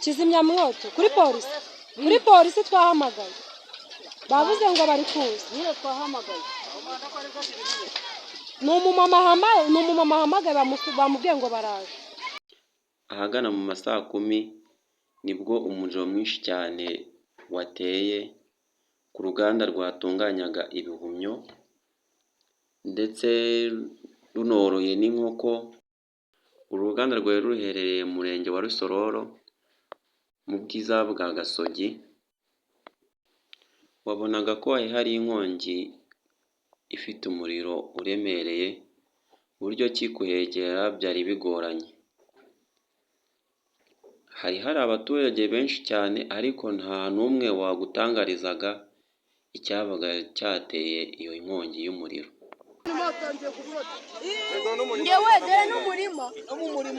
kizimyamwoto kuri polisi twahamagaye bavuze ngo bari kuza niyo twahamagaye ni umumama ahamagaye bamubwiye ngo baraje. Ahagana mu masaa 10 nibwo umuriro mwinshi cyane wateye ku ruganda rwatunganyaga ibihumyo ndetse runoroye n'inkoko. Uru ruganda rwari ruherereye mu murenge wa Rusororo mu bwiza bwa Gasogi. Wabonaga ko hari inkongi ifite umuriro uremereye uburyo ki kuhegera byari bigoranye. Hari abaturage benshi cyane ariko nta n'umwe wagutangarizaga icyabaga cyateye iyo nkongi y'umuriro. ngewe dore n'umurimo mu bigori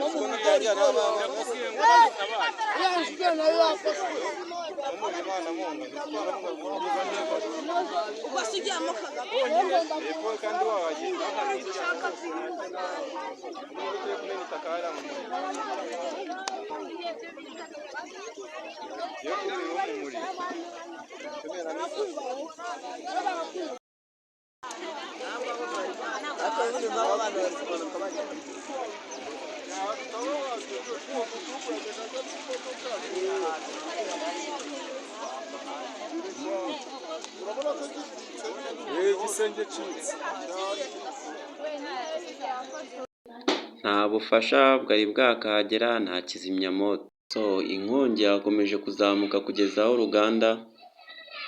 Nta bufasha bwari bwakahagera, nta kizimyamoto. Inkongi yakomeje kuzamuka kugeza aho uruganda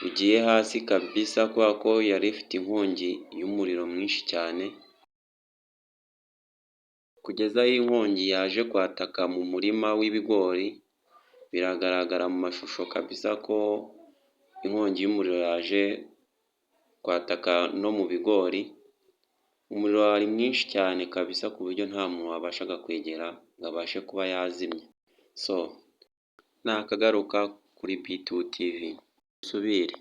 rugiye hasi kabisa kubera ko yari ifite inkongi y'umuriro mwinshi cyane, kugeza aho inkongi yaje kwataka mu murima w'ibigori. Biragaragara mu mashusho kabisa ko inkongi y'umuriro yaje kwataka no mu bigori. Umuriro wari mwinshi cyane kabisa ku buryo nta muntu wabashaga kwegera ngo abashe kuba yazimya. Nakagaruka kuri B2 TV. Subire.